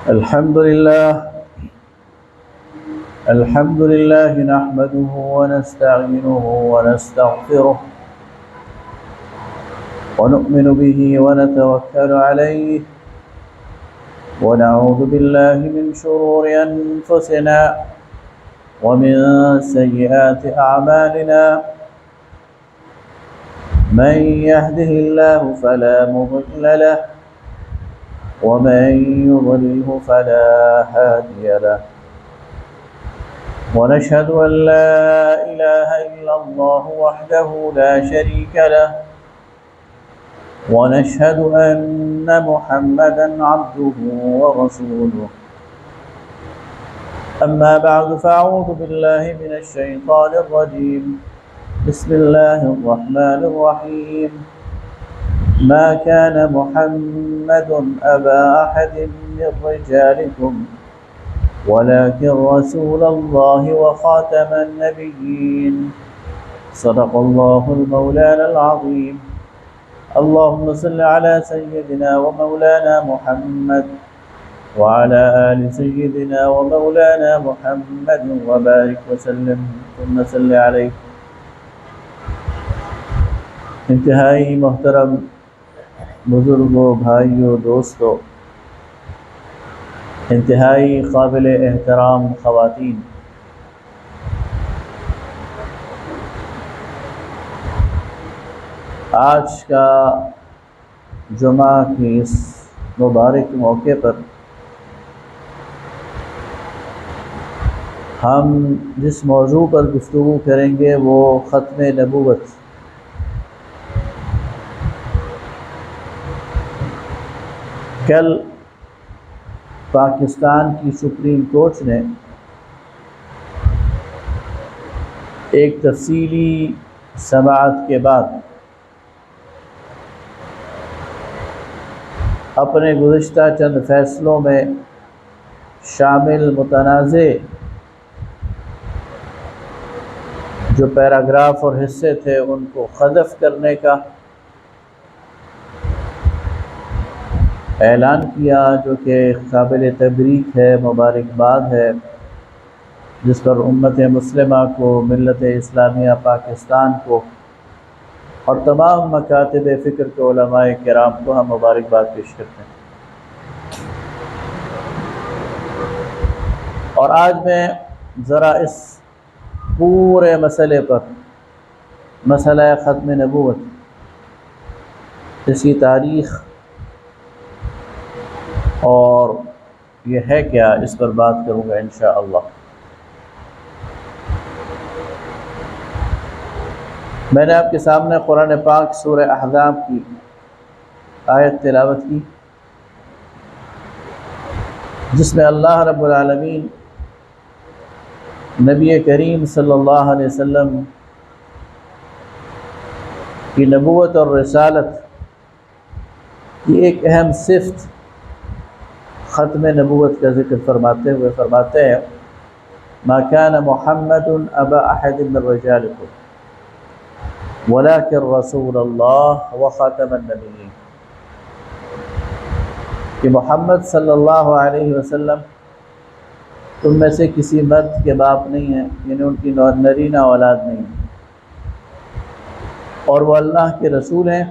الحمد لله نحمده ونستعينه ونستغفره ونؤمن به ونتوكل عليه ونعوذ بالله من شرور أنفسنا ومن سيئات أعمالنا من يهده الله فلا مضل له ومن يضلله فلا هادي له ونشهد أن لا إله إلا الله وحده لا شريك له ونشهد أن محمدا عبده ورسوله أما بعد فأعوذ بالله من الشيطان الرجيم بسم الله الرحمن الرحيم ما كان محمد أبا أحد من رجالكم ولكن رسول الله وخاتم النبيين صدق الله المولانا العظيم اللهم صل على سيدنا ومولانا محمد وعلى آل سيدنا ومولانا محمد وبارك وسلم ثم صل عليه. انتہائی محترم بزرگوں، بھائیوں، دوستوں، انتہائی قابل احترام خواتین، آج کا جمعہ کے اس مبارک موقع پر ہم جس موضوع پر گفتگو کریں گے وہ ختم نبوت. کل پاکستان کی سپریم کورٹ نے ایک تفصیلی سماعت کے بعد اپنے گزشتہ چند فیصلوں میں شامل متنازع جو پیراگراف اور حصے تھے ان کو حذف کرنے کا اعلان کیا، جو کہ قابل تبریک ہے، مبارکباد ہے، جس پر امت مسلمہ کو، ملت اسلامیہ پاکستان کو اور تمام مکاتب فکر کے علماء کرام کو ہم مبارکباد پیش کرتے ہیں. اور آج میں ذرا اس پورے مسئلے پر، مسئلہ ختم نبوت، اس کی تاریخ اور یہ ہے کیا، اس پر بات کروں گا انشاءاللہ. میں نے آپ کے سامنے قرآن پاک سورہ احزاب کی آیت تلاوت کی، جس میں اللہ رب العالمین نبی کریم صلی اللہ علیہ وسلم کی نبوت اور رسالت کی ایک اہم صفت ختم نبوت کا ذکر فرماتے ہوئے فرماتے ہیں ما كان محمد ابا احد من رجالكم ولكن رسول الله وخاتم النبيين، کہ محمد صلی اللہ علیہ وسلم تم میں سے کسی مرد کے باپ نہیں ہیں، یعنی ان کی نرینہ اولاد نہیں ہے، اور وہ اللہ کے رسول ہیں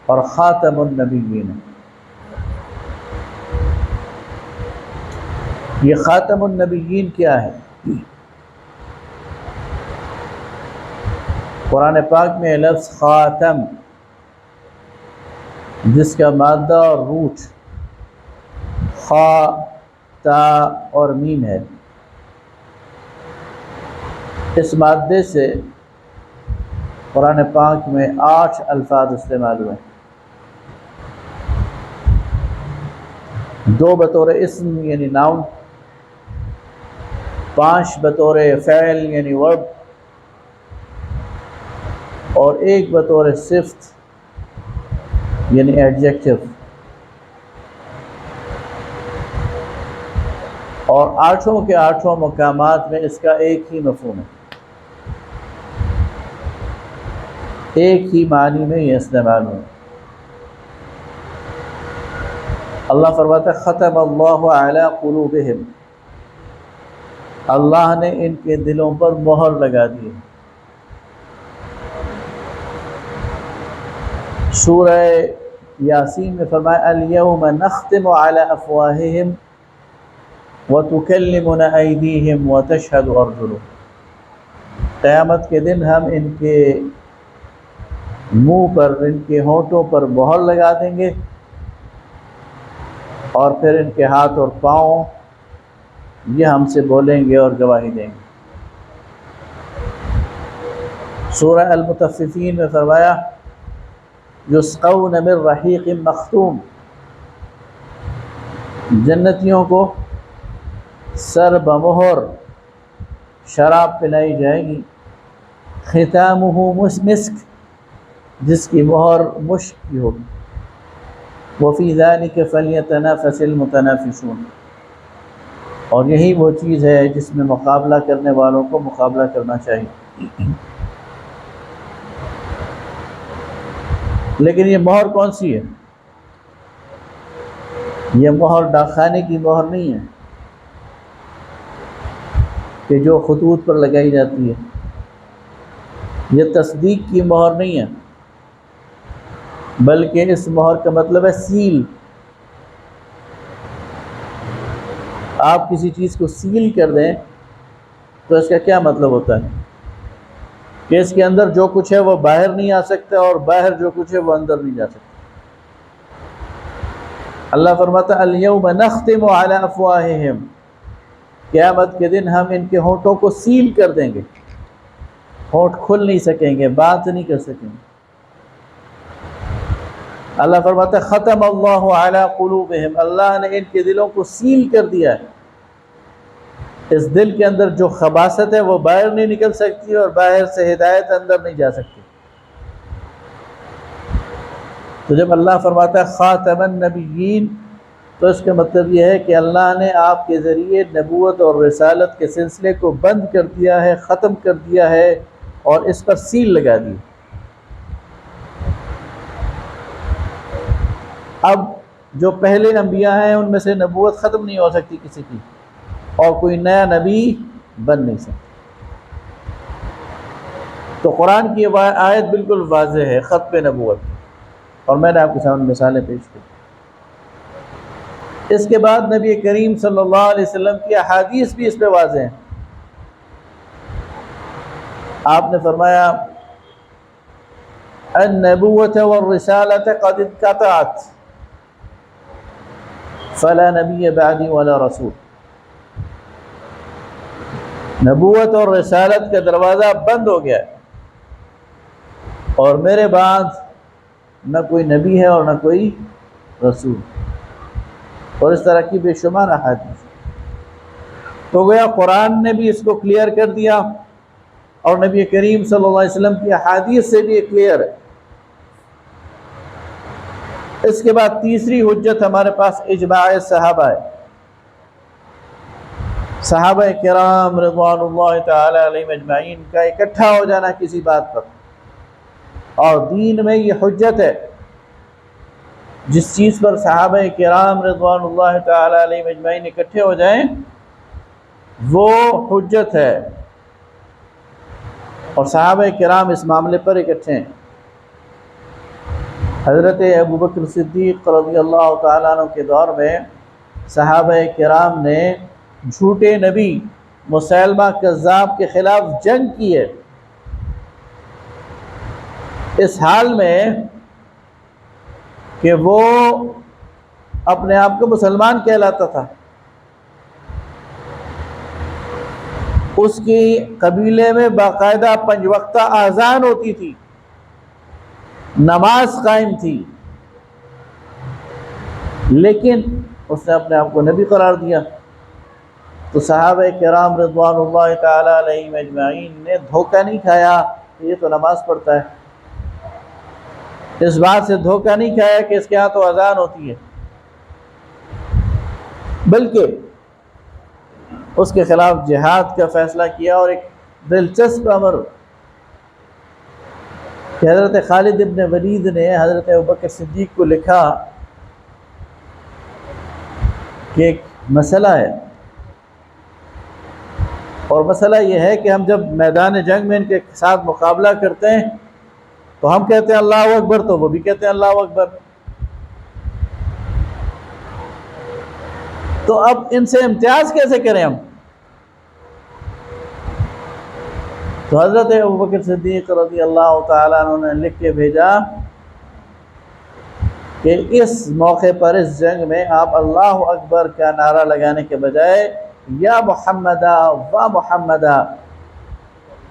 اور خاتم النبیین ہیں. یہ خاتم النبیین کیا ہے؟ قرآن پاک میں لفظ خاتم، جس کا مادہ اور روٹ خا، تا اور میم ہے، اس مادے سے قرآن پاک میں 8 الفاظ استعمال ہوئے، 2 بطور اسم یعنی ناؤن، 5 بطور فعل یعنی ورب، اور 1 بطور صفت یعنی ایڈجیکٹو. اور 8 کے 8 مقامات میں اس کا ایک ہی مفہوم ہے، ایک ہی معنی میں یہ استعمال ہو. اللہ فرماتا ہے ختم اللہ علی قلوبہم، اللہ نے ان کے دلوں پر مہر لگا دی۔ سورہ یاسین میں فرمایا الیوم نختم علی افواہہم وتکلمنا ایدیہم وتشہد ارجلہم، قیامت کے دن ہم ان کے منہ پر، ان کے ہونٹوں پر مہر لگا دیں گے، اور پھر ان کے ہاتھ اور پاؤں یہ ہم سے بولیں گے اور گواہی دیں گے۔ سورہ المطففین میں فرمایا یسقون من رحیق مختوم، جنتیوں کو سر بمہر شراب پلائی جائے گی، ختامہ مسک، جس کی مہر مشک کی ہوگی، وفی ذلک فلیتنافس المتنافسون، اور یہی وہ چیز ہے جس میں مقابلہ کرنے والوں کو مقابلہ کرنا چاہیے۔ لیکن یہ مہر کون سی ہے؟ یہ مہر ڈاکخانے کی مہر نہیں ہے کہ جو خطوط پر لگائی جاتی ہے، یہ تصدیق کی مہر نہیں ہے، بلکہ اس مہر کا مطلب ہے سیل۔ آپ کسی چیز کو سیل کر دیں تو اس کا کیا مطلب ہوتا ہے کہ اس کے اندر جو کچھ ہے وہ باہر نہیں آ سکتا، اور باہر جو کچھ ہے وہ اندر نہیں جا سکتا۔ اللہ فرماتا الیوم نختم علی افواہہم، قیامت کے دن ہم ان کے ہونٹوں کو سیل کر دیں گے، ہونٹ کھل نہیں سکیں گے، بات نہیں کر سکیں گے۔ اللہ فرماتا ہے ختم اللہ علی قلوبہم، اللہ نے ان کے دلوں کو سیل کر دیا ہے۔ اس دل کے اندر جو خباثت ہے وہ باہر نہیں نکل سکتی، اور باہر سے ہدایت اندر نہیں جا سکتی۔ تو جب اللہ فرماتا ہے خاتم النبیین، تو اس کا مطلب یہ ہے کہ اللہ نے آپ کے ذریعے نبوت اور رسالت کے سلسلے کو بند کر دیا ہے، ختم کر دیا ہے، اور اس پر سیل لگا دی۔ اب جو پہلے انبیاء ہیں ان میں سے نبوت ختم نہیں ہو سکتی کسی کی، اور کوئی نیا نبی بن نہیں سکتا۔ تو قرآن کی آیت بالکل واضح ہے، ختم نبوت، اور میں نے آپ کے سامنے مثالیں پیش کی۔ اس کے بعد نبی کریم صلی اللہ علیہ وسلم کی احادیث بھی اس پہ واضح ہیں۔ آپ نے فرمایا النبوۃ والرسالۃ قد انقطعت فلا نبی بعدی ولا رسول، نبوت اور رسالت کا دروازہ بند ہو گیا ہے، اور میرے بعد نہ کوئی نبی ہے اور نہ کوئی رسول، اور اس طرح کی بے شمار احادیث۔ تو گویا قرآن نے بھی اس کو کلیئر کر دیا، اور نبی کریم صلی اللہ علیہ وسلم کی احادیث سے بھی یہ کلیئر ہے۔ اس کے بعد تیسری حجت ہمارے پاس اجماع صحابہ ہے۔ صحابہ کرام رضوان اللہ تعالی علیہم اجمعین کا اکٹھا ہو جانا کسی بات پر، اور دین میں یہ حجت ہے۔ جس چیز پر صحابہ کرام رضوان اللہ تعالی علیہم اجمعین اکٹھے ہو جائیں وہ حجت ہے، اور صحابہ کرام اس معاملے پر اکٹھے ہیں۔ حضرت ابوبکر صدیق رضی اللہ تعالیٰ عنہ کے دور میں صحابہ کرام نے جھوٹے نبی مسیلمہ کذاب کے خلاف جنگ کی ہے، اس حال میں کہ وہ اپنے آپ کو مسلمان کہلاتا تھا، اس کی قبیلے میں باقاعدہ 5 وقتہ اذان ہوتی تھی، نماز قائم تھی، لیکن اس نے اپنے آپ کو نبی قرار دیا۔ تو صحابہ کرام رضوان اللہ تعالی علیہم اجمعین نے دھوکہ نہیں کھایا کہ یہ تو نماز پڑھتا ہے، اس بات سے دھوکہ نہیں کھایا کہ اس کے ہاں تو اذان ہوتی ہے، بلکہ اس کے خلاف جہاد کا فیصلہ کیا۔ اور ایک دلچسپ امر کہ حضرت خالد ابن ولید نے حضرت ابوبکر صدیق کو لکھا کہ ایک مسئلہ ہے، اور مسئلہ یہ ہے کہ ہم جب میدان جنگ میں ان کے ساتھ مقابلہ کرتے ہیں تو ہم کہتے ہیں اللہ اکبر، تو وہ بھی کہتے ہیں اللہ اکبر. تو اب ان سے امتیاز کیسے کریں ہم؟ تو حضرت ابوبکر صدیق رضی اللہ تعالیٰ عنہ نے لکھ کے بھیجا کہ اس موقع پر اس جنگ میں آپ اللہ اکبر کا نعرہ لگانے کے بجائے یا محمدہ و محمدہ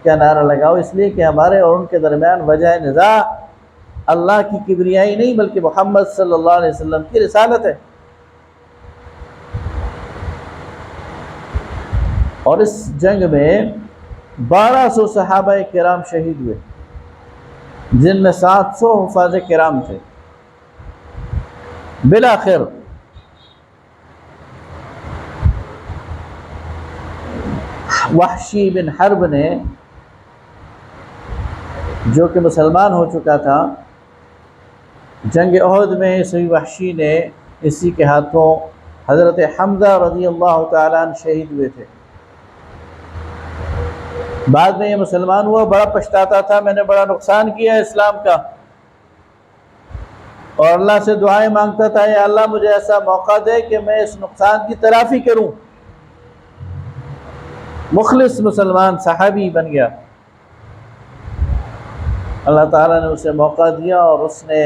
کا نعرہ لگاؤ، اس لیے کہ ہمارے اور ان کے درمیان وجہ نزاع اللہ کی کبریائی نہیں بلکہ محمد صلی اللہ علیہ وسلم کی رسالت ہے. اور اس جنگ میں 1200 صحابہ کرام شہید ہوئے، جن میں 700 حفاظ کرام تھے. بالآخر وحشی بن حرب نے، جو کہ مسلمان ہو چکا تھا، جنگ احد میں اسی وحشی نے اسی کے ہاتھوں حضرت حمزہ رضی اللہ تعالیٰ عنہ شہید ہوئے تھے. بعد میں یہ مسلمان ہوا، بڑا پچھتاتا تھا، میں نے بڑا نقصان کیا اسلام کا، اور اللہ سے دعائیں مانگتا تھا، یا اللہ مجھے ایسا موقع دے کہ میں اس نقصان کی تلافی کروں. مخلص مسلمان صحابی بن گیا. اللہ تعالیٰ نے اسے موقع دیا اور اس نے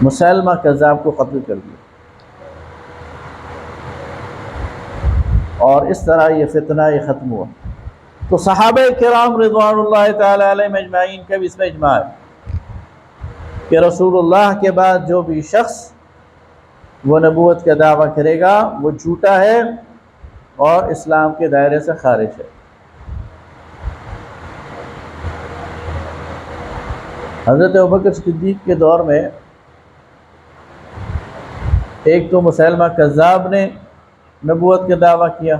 مسلمہ کذاب کو قتل کر دیا، اور اس طرح یہ فتنہ یہ ختم ہوا. تو صحابہ کرام رضوان اللہ تعالیٰ علیہم اجمعین کا بھی اس میں اجماع ہے کہ رسول اللہ کے بعد جو بھی شخص وہ نبوت کا دعویٰ کرے گا وہ جھوٹا ہے اور اسلام کے دائرے سے خارج ہے. حضرت ابوبکر صدیق کے دور میں ایک تو مسلمہ کذاب نے نبوت کا دعویٰ کیا،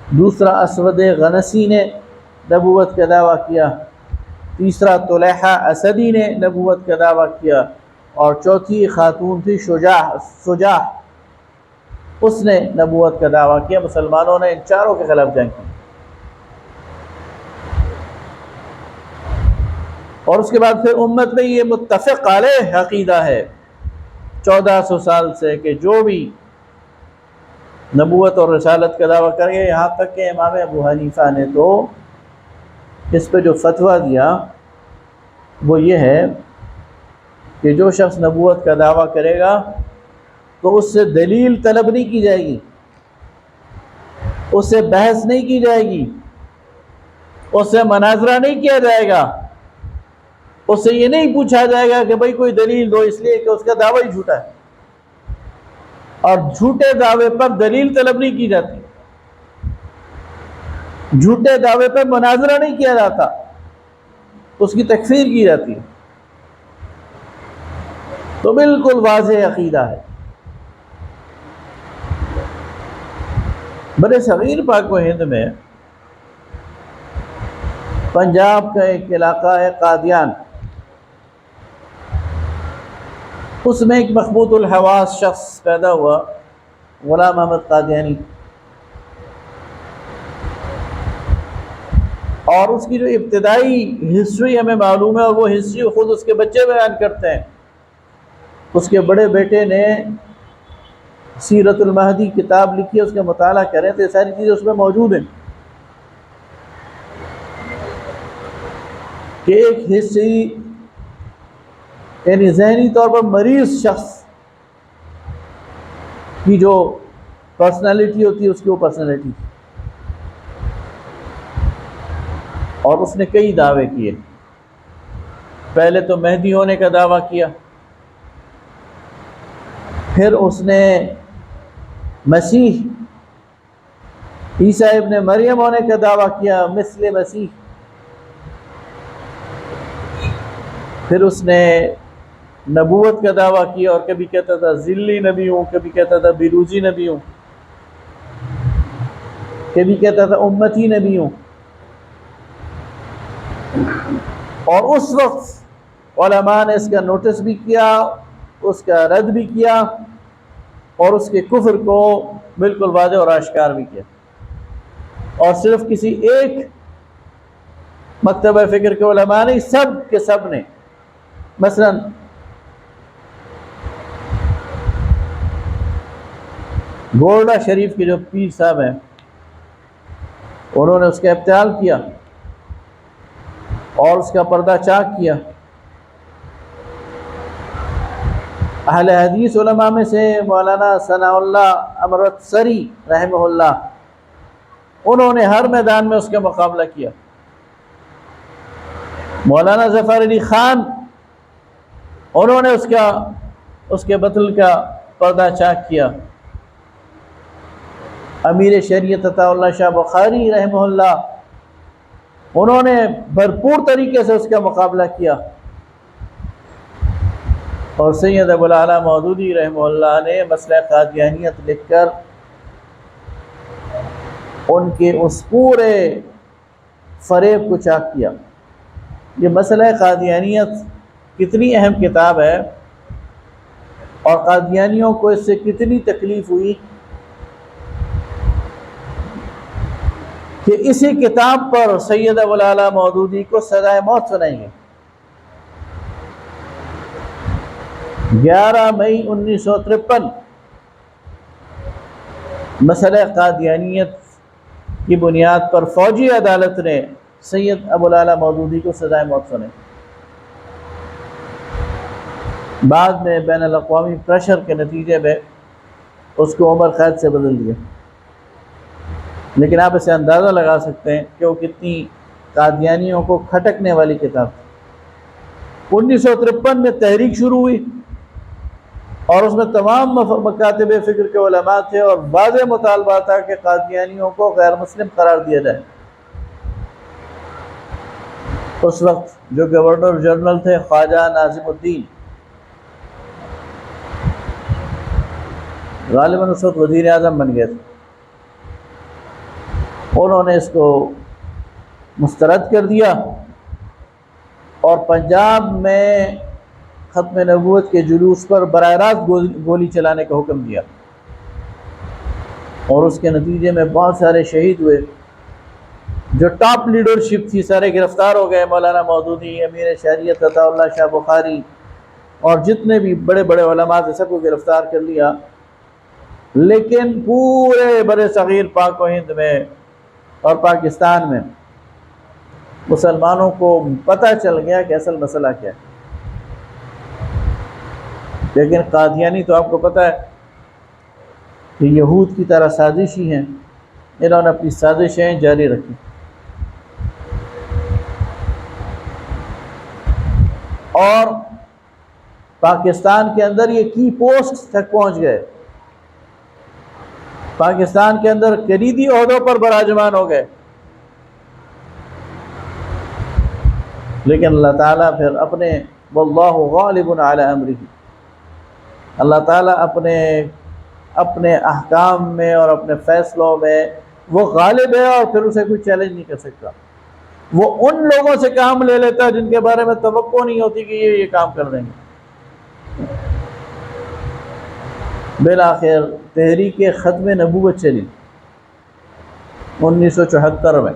دوسرا اسود غنسی نے نبوت کا دعویٰ کیا، تیسرا طلحہ اسدی نے نبوت کا دعویٰ کیا، اور چوتھی خاتون تھی سجاح، اس نے نبوت کا دعویٰ کیا. مسلمانوں نے ان چاروں کے خلاف جنگ کی. اور اس کے بعد پھر امت میں یہ متفق علیہ عقیدہ ہے 1400 سال سے کہ جو بھی نبوت اور رسالت کا دعویٰ کریں گے، یہاں تک کہ امام ابو حنیفہ نے تو اس پہ جو فتویٰ دیا وہ یہ ہے کہ جو شخص نبوت کا دعویٰ کرے گا تو اس سے دلیل طلب نہیں کی جائے گی، اس سے بحث نہیں کی جائے گی، اس سے مناظرہ نہیں کیا جائے گا، اس سے یہ نہیں پوچھا جائے گا کہ بھائی کوئی دلیل دو، اس لیے کہ اس کا دعویٰ ہی جھوٹا ہے. اور جھوٹے دعوے پر دلیل طلب نہیں کی جاتی، جھوٹے دعوے پر مناظرہ نہیں کیا جاتا، اس کی تکفیر کی جاتی ہے. تو بالکل واضح عقیدہ ہے. بر صغیر پاک و ہند میں پنجاب کا ایک علاقہ ہے قادیان، اس میں ایک مخبوط الحواس شخص پیدا ہوا، غلام احمد قادیانی، اور اس کی جو ابتدائی ہسٹری ہمیں معلوم ہے، اور وہ ہسٹری خود اس کے بچے بیان کرتے ہیں. اس کے بڑے بیٹے نے سیرت المہدی کتاب لکھی ہے، اس کا مطالعہ کریں تو یہ ساری چیزیں اس میں موجود ہیں کہ ایک ہسٹری یعنی ذہنی طور پر مریض شخص کی جو پرسنالٹی ہوتی ہے اس کی وہ پرسنالٹی، اور اس نے کئی دعوے کیے. پہلے تو مہدی ہونے کا دعویٰ کیا، پھر اس نے مسیح عیسیٰ ابن مریم ہونے کا دعویٰ کیا مثل مسیح، پھر اس نے نبوت کا دعویٰ کیا، اور کبھی کہتا تھا ذلی نبی ہوں، کبھی کہتا تھا بروزی نبی ہوں، کبھی کہتا تھا امتی نبی ہوں. اور اس وقت علماء نے اس کا نوٹس بھی کیا، اس کا رد بھی کیا، اور اس کے کفر کو بالکل واضح اور آشکار بھی کیا، اور صرف کسی ایک مکتبہ فکر کے علماء نہیں، سب کے سب نے. مثلا گولڈا شریف کے جو پیر صاحب ہیں انہوں نے اس کا ابطال کیا اور اس کا پردہ چاک کیا. اہل حدیث علماء میں سے مولانا ثناء اللہ امرتسری رحمہ اللہ، انہوں نے ہر میدان میں اس کا مقابلہ کیا. مولانا ظفر علی خان، انہوں نے اس کے بطل کا پردہ چاک کیا. امیر شریعت عطا اللہ شاہ بخاری رحمہ اللہ، انہوں نے بھرپور طریقے سے اس کا مقابلہ کیا. اور سید ابو الاعلیٰ مودودی رحمہ اللہ نے مسئلہ قادیانیت لکھ کر ان کے اس پورے فریب کو چاک کیا. یہ مسئلہ قادیانیت کتنی اہم کتاب ہے اور قادیانیوں کو اس سے کتنی تکلیف ہوئی کہ اسی کتاب پر سید ابو الاعلیٰ مودودی کو سزائے موت سنائی گئی. 11 مئی 1953 مسئلہ قادیانیت کی بنیاد پر فوجی عدالت نے سید ابو الاعلیٰ مودودی کو سزائے موت سنائی. بعد میں بین الاقوامی پریشر کے نتیجے میں اس کو عمر قید سے بدل دیا. لیکن آپ اسے اندازہ لگا سکتے ہیں کہ وہ کتنی قادیانیوں کو کھٹکنے والی کتاب. 1953 میں تحریک شروع ہوئی اور اس میں تمام مکاتب فکر کے علماء تھے اور واضح مطالبہ تھا کہ قادیانیوں کو غیر مسلم قرار دیا جائے. اس وقت جو گورنر جنرل تھے خواجہ ناظم الدین، غالباً اس وقت وزیر اعظم بن گئے تھے، انہوں نے اس کو مسترد کر دیا اور پنجاب میں ختم نبوت کے جلوس پر براہ راست گولی چلانے کا حکم دیا اور اس کے نتیجے میں بہت سارے شہید ہوئے. جو ٹاپ لیڈرشپ تھی سارے گرفتار ہو گئے. مولانا مودودی، امیر شریعت عطا اللہ شاہ بخاری اور جتنے بھی بڑے بڑے علماء تھے سب کو گرفتار کر لیا. لیکن پورے بر صغیر پاک و ہند میں اور پاکستان میں مسلمانوں کو پتہ چل گیا کہ اصل مسئلہ کیا ہے. لیکن قادیانی تو آپ کو پتہ ہے کہ یہود کی طرح سازشی ہیں، انہوں نے اپنی سازشیں جاری رکھی اور پاکستان کے اندر یہ کی پوسٹ تک پہنچ گئے. پاکستان کے اندر کلیدی عہدوں پر براجمان ہو گئے. لیکن اللہ تعالیٰ پھر واللہ غالب علی امرہ، اللہ تعالیٰ اپنے احکام میں اور اپنے فیصلوں میں وہ غالب ہے اور پھر اسے کوئی چیلنج نہیں کر سکتا. وہ ان لوگوں سے کام لے لیتا ہے جن کے بارے میں توقع نہیں ہوتی کہ یہ کام کر دیں گے. بالآخر تحریک ختم نبوت چلی 1974 میں،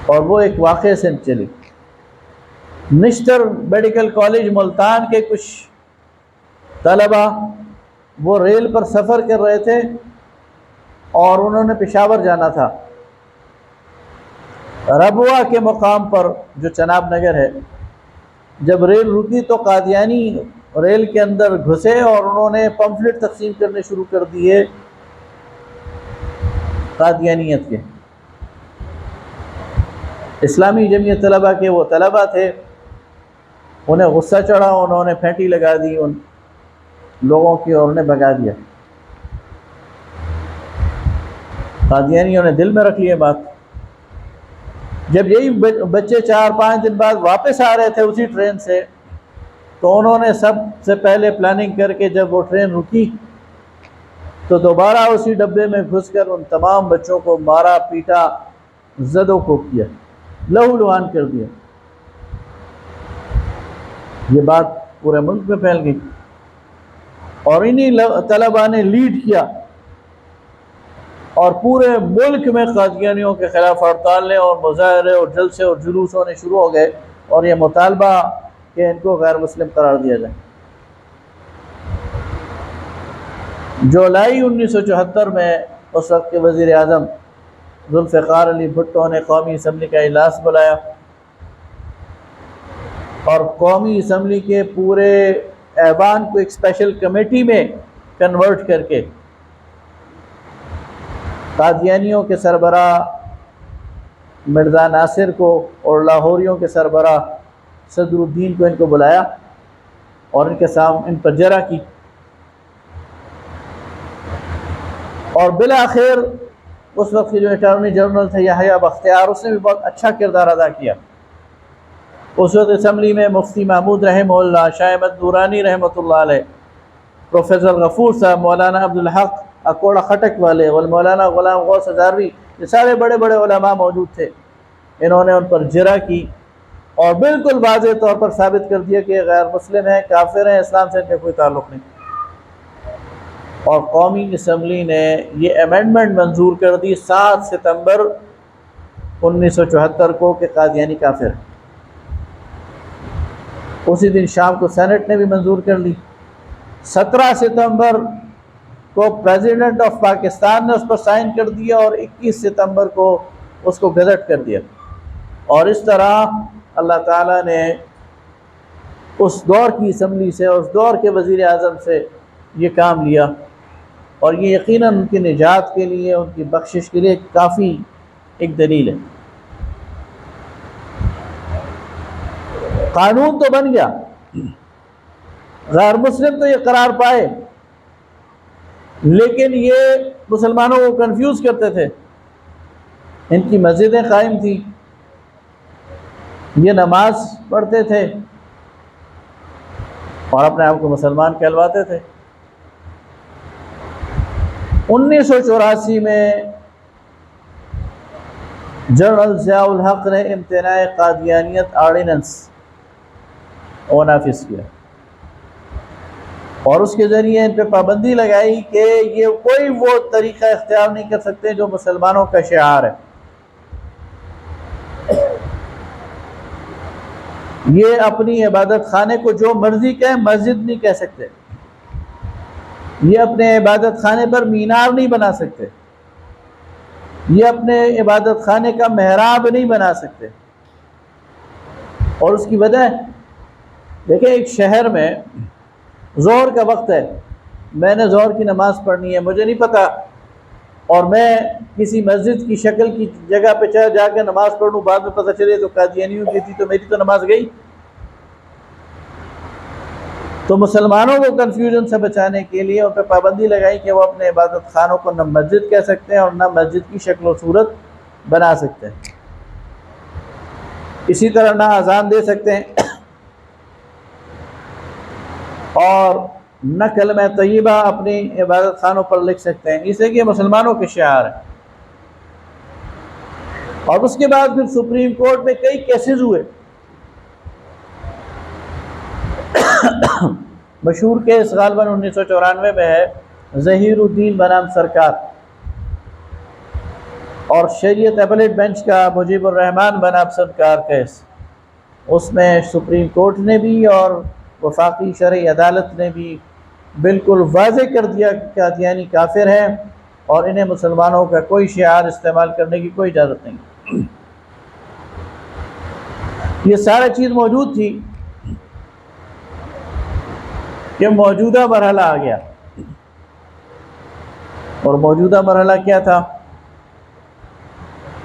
اور وہ ایک واقعے سے چلی. نشتر میڈیکل کالج ملتان کے کچھ طلبہ وہ ریل پر سفر کر رہے تھے اور انہوں نے پشاور جانا تھا. ربوہ کے مقام پر جو چناب نگر ہے، جب ریل رکی تو قادیانی ریل کے اندر گھسے اور انہوں نے پمفلٹ تقسیم کرنے شروع کر دیے قادیانیت کے. اسلامی جمعیت طلبہ کے وہ طلبہ تھے، انہیں غصہ چڑھا، انہوں نے پھینٹی لگا دی ان لوگوں کی اور انہیں بھگا دیا. قادیانیوں نے دل میں رکھ لیے بات. جب یہی بچے 4-5 دن بعد واپس آ رہے تھے اسی ٹرین سے، تو انہوں نے سب سے پہلے پلاننگ کر کے جب وہ ٹرین رکی تو دوبارہ اسی ڈبے میں گھس کر ان تمام بچوں کو مارا پیٹا، زد و کوب کیا، لہو لہان کر دیا. یہ بات پورے ملک میں پھیل گئی، اور انہی طلباء نے لیڈ کیا، اور پورے ملک میں قادیانیوں کے خلاف ہڑتالیں اور مظاہرے اور جلسے اور جلوس ہونے شروع ہو گئے، اور یہ مطالبہ کہ ان کو غیر مسلم قرار دیا جائے۔ جولائی 1974 میں اس وقت کے وزیر اعظم ذوالفقار علی بھٹو نے قومی اسمبلی کا اجلاس بلایا، اور قومی اسمبلی کے پورے ایوان کو ایک اسپیشل کمیٹی میں کنورٹ کر کے قادیانیوں کے سربراہ مرزا ناصر کو اور لاہوریوں کے سربراہ صدر الدین کو ان کو بلایا، اور ان کے سامنے ان پر جرح کی، اور بالآخر اس وقت کے جو اٹارنی جنرل تھے یحییٰ بختیار، اس نے بھی بہت اچھا کردار ادا کیا۔ اس وقت اسمبلی میں مفتی محمود رحمہ اللہ، شاہ احمد نورانی رحمۃ اللہ علیہ، پروفیسر غفور صاحب، مولانا عبدالحق اکوڑا خٹک والے، والمولانا غلام غوث ہزاروی، یہ سارے بڑے بڑے علماء موجود تھے۔ انہوں نے ان پر جرح کی اور بالکل واضح طور پر ثابت کر دیا کہ یہ غیر مسلم ہیں، کافر ہیں، اسلام سے ان کا کوئی تعلق نہیں، اور قومی اسمبلی نے یہ امینڈمنٹ منظور کر دی 7 ستمبر 1974 کو کہ قادیانی کافر ہے۔ اسی دن شام کو سینٹ نے بھی منظور کر لی۔ 17 ستمبر کو پریزیڈنٹ آف پاکستان نے اس پر سائن کر دیا، اور 21 ستمبر کو اس کو گزٹ کر دیا، اور اس طرح اللہ تعالیٰ نے اس دور کی اسمبلی سے اور اس دور کے وزیر اعظم سے یہ کام لیا، اور یہ یقیناً ان کی نجات کے لیے، ان کی بخشش کے لیے کافی ایک دلیل ہے۔ قانون تو بن گیا، غیر مسلم تو یہ قرار پائے، لیکن یہ مسلمانوں کو کنفیوز کرتے تھے۔ ان کی مسجدیں قائم تھیں، یہ نماز پڑھتے تھے اور اپنے آپ کو مسلمان کہلواتے تھے۔ 1984 میں جنرل ضیاء الحق نے امتناع قادیانیت آرڈیننس وہ نافذ کیا، اور اس کے ذریعے ان پہ پابندی لگائی کہ یہ کوئی وہ طریقہ اختیار نہیں کر سکتے جو مسلمانوں کا شعار ہے۔ یہ اپنی عبادت خانے کو جو مرضی کہیں، مسجد نہیں کہہ سکتے۔ یہ اپنے عبادت خانے پر مینار نہیں بنا سکتے، یہ اپنے عبادت خانے کا محراب نہیں بنا سکتے۔ اور اس کی وجہ دیکھیں، ایک شہر میں ظہر کا وقت ہے، میں نے ظہر کی نماز پڑھنی ہے، مجھے نہیں پتا، اور میں کسی مسجد کی شکل کی جگہ پہ جا کے نماز پڑھوں، بعد میں پتہ چلے تو قادیانیوں کی تھی، تو میری تو نماز گئی۔ تو مسلمانوں کو کنفیوژن سے بچانے کے لیے ان پہ پابندی لگائی کہ وہ اپنے عبادت خانوں کو نہ مسجد کہہ سکتے ہیں اور نہ مسجد کی شکل و صورت بنا سکتے ہیں، اسی طرح نہ اذان دے سکتے ہیں، اور نہ کلمہ طیبہ اپنی عبادت خانوں پر لکھ سکتے ہیں، اس لیے کہ یہ مسلمانوں کے شعار ہیں۔ اور اس کے بعد پھر سپریم کورٹ میں کئی کیسز ہوئے۔ مشہور کیس غالباً 1994 میں ہے، ظہیر الدین بنام سرکار، اور شریعت اپیلیٹ بینچ کا مجیب الرحمان بنام سرکار کیس۔ اس میں سپریم کورٹ نے بھی اور وفاقی شرعی عدالت نے بھی بالکل واضح کر دیا کہ قادیانی کافر ہیں، اور انہیں مسلمانوں کا کوئی شعار استعمال کرنے کی کوئی اجازت نہیں۔ یہ سارا چیز موجود تھی کہ موجودہ مرحلہ آ گیا، اور موجودہ مرحلہ کیا تھا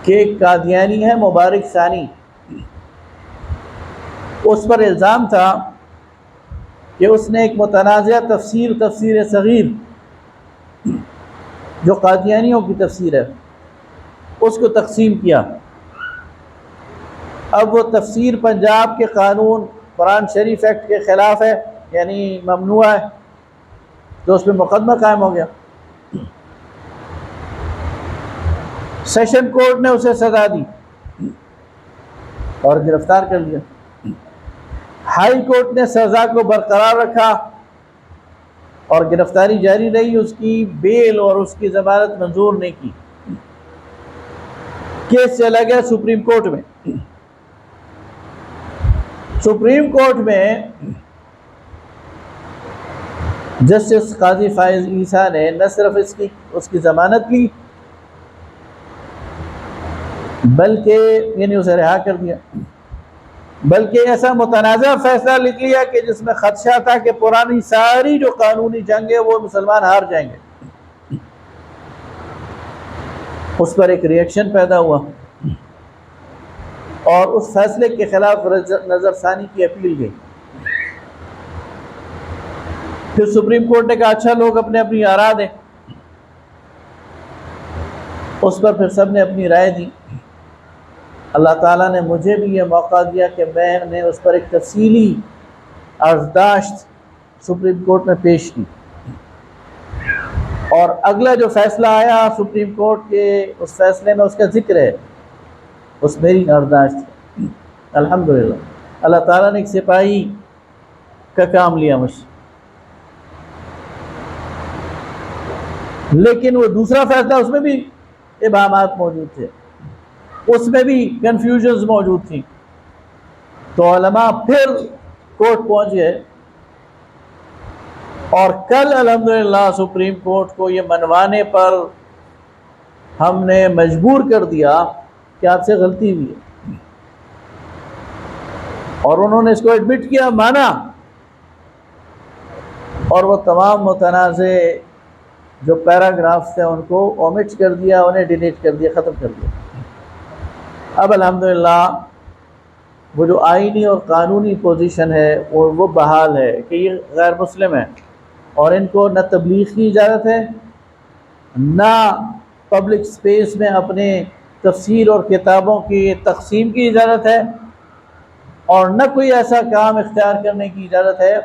کہ ایک قادیانی ہے مبارک ثانی، اس پر الزام تھا کہ اس نے ایک متنازع تفسیر صغیر جو قادیانیوں کی تفسیر ہے اس کو تقسیم کیا۔ اب وہ تفسیر پنجاب کے قانون قرآن شریف ایکٹ کے خلاف ہے، یعنی ممنوع ہے، تو اس پہ مقدمہ قائم ہو گیا۔ سیشن کورٹ نے اسے سزا دی اور گرفتار کر لیا۔ ہائی کورٹ نے سزا کو برقرار رکھا اور گرفتاری جاری رہی، اس کی بیل اور اس کی ضمانت منظور نہیں کی۔ کیس چلا گیا سپریم کورٹ میں۔ سپریم کورٹ میں جسٹس قاضی فائز عیسیٰ نے نہ صرف اس کی ضمانت لی، بلکہ یعنی اسے رہا کر دیا، بلکہ ایسا متنازع فیصلہ لکھ لیا کہ جس میں خدشہ تھا کہ پرانی ساری جو قانونی جنگ ہے وہ مسلمان ہار جائیں گے۔ اس پر ایک ری ایکشن پیدا ہوا اور اس فیصلے کے خلاف نظر ثانی کی اپیل گئی۔ پھر سپریم کورٹ نے کہا اچھا لوگ اپنے اپنی آراء دیں۔ اس پر پھر سب نے اپنی رائے دی۔ اللہ تعالیٰ نے مجھے بھی یہ موقع دیا کہ میں نے اس پر ایک تفصیلی عرضداشت سپریم کورٹ میں پیش کی، اور اگلا جو فیصلہ آیا سپریم کورٹ کے اس فیصلے میں اس کا ذکر ہے، اس میری عرضداشت۔ الحمدللہ اللہ تعالیٰ نے ایک سپاہی کا کام لیا مجھ سے۔ لیکن وہ دوسرا فیصلہ، اس میں بھی ابہامات موجود تھے، اس میں بھی کنفیوژنز موجود تھیں، تو علماء پھر کورٹ پہنچ گئے، اور کل الحمدللہ سپریم کورٹ کو یہ منوانے پر ہم نے مجبور کر دیا کہ آپ سے غلطی ہوئی ہے، اور انہوں نے اس کو ایڈمٹ کیا، مانا، اور وہ تمام متنازع جو پیراگرافز تھے ان کو اومٹ کر دیا، انہیں ڈیلیٹ کر دیا، ختم کر دیا۔ اب الحمدللہ وہ جو آئینی اور قانونی پوزیشن ہے وہ بحال ہے کہ یہ غیر مسلم ہے، اور ان کو نہ تبلیغ کی اجازت ہے، نہ پبلک سپیس میں اپنے تفسیر اور کتابوں کی تقسیم کی اجازت ہے، اور نہ کوئی ایسا کام اختیار کرنے کی اجازت ہے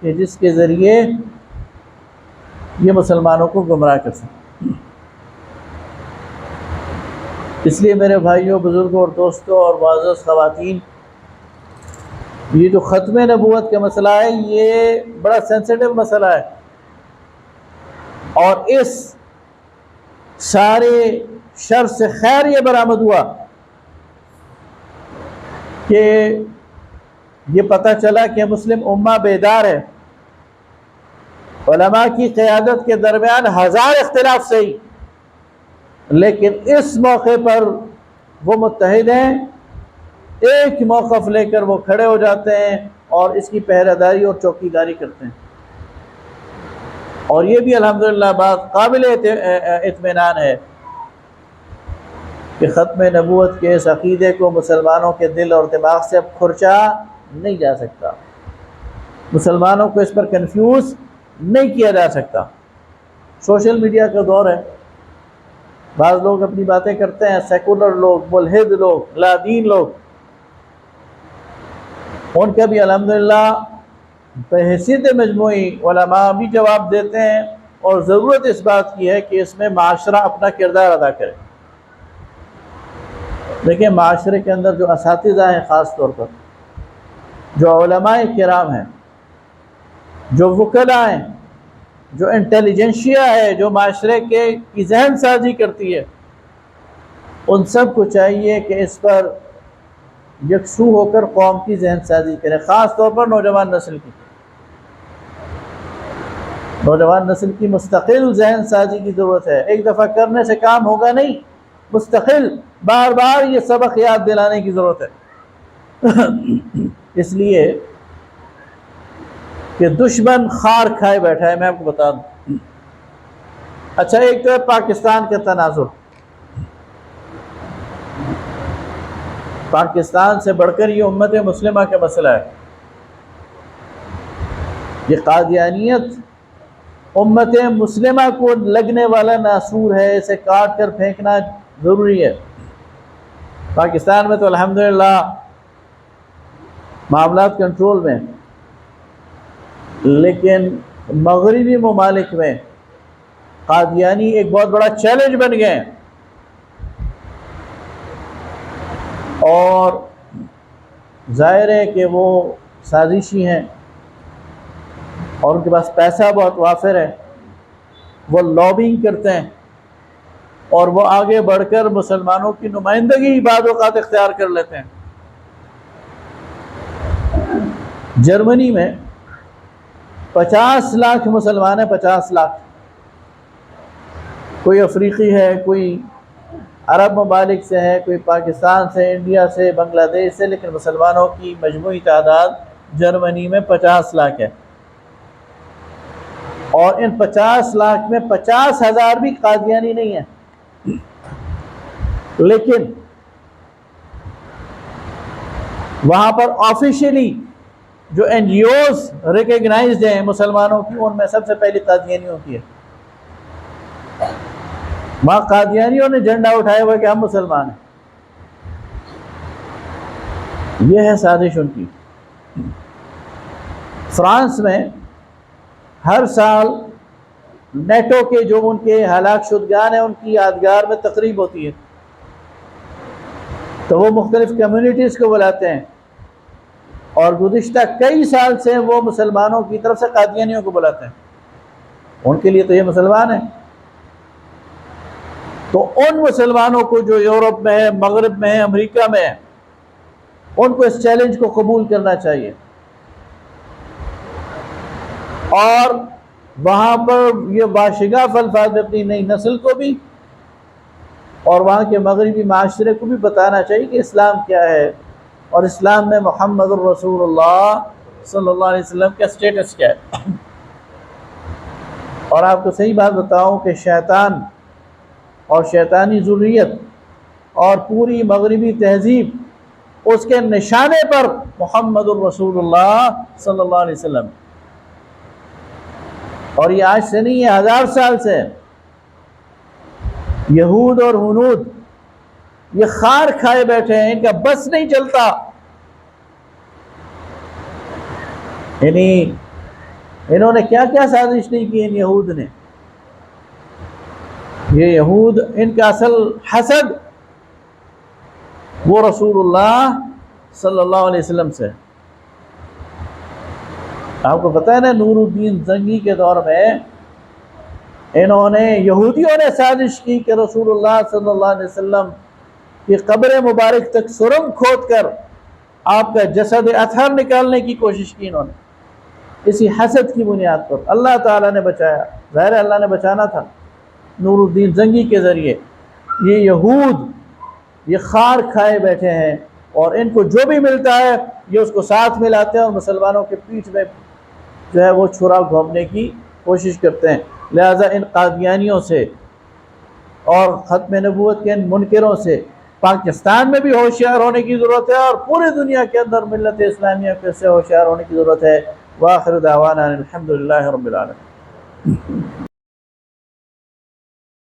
کہ جس کے ذریعے یہ مسلمانوں کو گمراہ کر سکے۔ اس لیے میرے بھائیوں، بزرگوں اور دوستوں اور معزز خواتین، یہ جو ختم نبوت کا مسئلہ ہے یہ بڑا سینسیٹیو مسئلہ ہے، اور اس سارے شر سے خیر یہ برآمد ہوا کہ یہ پتہ چلا کہ مسلم امہ بیدار ہے۔ علماء کی قیادت کے درمیان ہزار اختلاف صحیح، لیکن اس موقع پر وہ متحد ہیں، ایک موقف لے کر وہ کھڑے ہو جاتے ہیں اور اس کی پہرہ داری اور چوکیداری کرتے ہیں۔ اور یہ بھی الحمدللہ بات قابل اطمینان ہے کہ ختم نبوت کے اس عقیدے کو مسلمانوں کے دل اور دماغ سے اب کھرچا نہیں جا سکتا، مسلمانوں کو اس پر کنفیوز نہیں کیا جا سکتا۔ سوشل میڈیا کا دور ہے، بعض لوگ اپنی باتیں کرتے ہیں، سیکولر لوگ، ملحد لوگ، لا دین لوگ، ان کا بھی الحمدللہ بحیثیت مجموعی علماء بھی جواب دیتے ہیں، اور ضرورت اس بات کی ہے کہ اس میں معاشرہ اپنا کردار ادا کرے۔ دیکھیں، معاشرے کے اندر جو اساتذہ ہیں، خاص طور پر جو علماء کرام ہیں، جو وکلاء ہیں، جو انٹیلیجنشیا ہے، جو معاشرے کی ذہن سازی کرتی ہے، ان سب کو چاہیے کہ اس پر یکسو ہو کر قوم کی ذہن سازی کرے، خاص طور پر نوجوان نسل کی۔ نوجوان نسل کی مستقل ذہن سازی کی ضرورت ہے، ایک دفعہ کرنے سے کام ہوگا نہیں، مستقل بار بار یہ سبق یاد دلانے کی ضرورت ہے۔ اس لیے کہ دشمن خار کھائے بیٹھا ہے، میں آپ کو بتا دوں۔ اچھا، ایک تو ہے پاکستان کا تنازع، پاکستان سے بڑھ کر یہ امت مسلمہ کا مسئلہ ہے۔ یہ قادیانیت امت مسلمہ کو لگنے والا ناسور ہے، اسے کاٹ کر پھینکنا ضروری ہے۔ پاکستان میں تو الحمدللہ معاملات کنٹرول میں، لیکن مغربی ممالک میں قادیانی ایک بہت بڑا چیلنج بن گئے ہیں، اور ظاہر ہے کہ وہ سازشی ہیں اور ان کے پاس پیسہ بہت وافر ہے، وہ لابنگ کرتے ہیں اور وہ آگے بڑھ کر مسلمانوں کی نمائندگی بعض اوقات اختیار کر لیتے ہیں۔ جرمنی میں 50 لاکھ مسلمان ہیں، 50 لاکھ۔ کوئی افریقی ہے، کوئی عرب ممالک سے ہے، کوئی پاکستان سے، انڈیا سے، بنگلہ دیش سے، لیکن مسلمانوں کی مجموعی تعداد جرمنی میں 50 لاکھ ہے، اور ان 50 لاکھ میں 50,000 بھی قادیانی نہیں ہیں، لیکن وہاں پر آفیشلی جو این جی اوز ریکگنائزڈ ہیں مسلمانوں کی، ان میں سب سے پہلی قادیانیوں کی ہے۔ وہاں قادیانیوں نے جھنڈا اٹھایا ہوا کہ ہم مسلمان ہیں۔ یہ ہے سازش ان کی۔ فرانس میں ہر سال نیٹو کے جو ان کے ہلاک شدگان ہیں ان کی یادگار میں تقریب ہوتی ہے، تو وہ مختلف کمیونٹیز کو بلاتے ہیں، اور گزشتہ کئی سال سے وہ مسلمانوں کی طرف سے قادیانیوں کو بلاتے ہیں۔ ان کے لیے تو یہ مسلمان ہیں، تو ان مسلمانوں کو جو یورپ میں ہے، مغرب میں ہے، امریکہ میں ہے، ان کو اس چیلنج کو قبول کرنا چاہیے، اور وہاں پر یہ باشگاف الفاظ میں اپنی نئی نسل کو بھی اور وہاں کے مغربی معاشرے کو بھی بتانا چاہیے کہ اسلام کیا ہے، اور اسلام میں محمد الرسول اللہ صلی اللہ علیہ وسلم کا سٹیٹس کیا ہے۔ اور آپ کو صحیح بات بتاؤں کہ شیطان اور شیطانی ذریت اور پوری مغربی تہذیب اس کے نشانے پر محمد الرسول اللہ صلی اللہ علیہ وسلم، اور یہ آج سے نہیں ہے، 1000 سال سے یہود اور ہنود یہ خار کھائے بیٹھے ہیں، ان کا بس نہیں چلتا۔ یعنی انہوں نے کیا کیا سازش نہیں کی ان یہود نے۔ یہ یہود ان کا اصل حسد وہ رسول اللہ صلی اللہ علیہ وسلم سے۔ آپ کو پتہ ہے نا، نور الدین زنگی کے دور میں انہوں نے یہودیوں نے سازش کی کہ رسول اللہ صلی اللہ علیہ وسلم کی قبر مبارک تک سرنگ کھود کر آپ کا جسد اطہر نکالنے کی کوشش کی انہوں نے، اسی حسد کی بنیاد پر۔ اللہ تعالیٰ نے بچایا، ظاہر اللہ نے بچانا تھا نور الدین زنگی کے ذریعے۔ یہ یہود یہ خار کھائے بیٹھے ہیں، اور ان کو جو بھی ملتا ہے یہ اس کو ساتھ ملاتے ہیں اور مسلمانوں کے پیٹھ میں جو ہے وہ چھرا گھونپنے کی کوشش کرتے ہیں۔ لہٰذا ان قادیانیوں سے اور ختم نبوت کے ان منکروں سے پاکستان میں بھی ہوشیار ہونے کی ضرورت ہے، اور پوری دنیا کے اندر ملت اسلامیہ سے ہوشیار ہونے کی ضرورت ہے۔ وآخر دعوانا الحمدللہ رب العالمین۔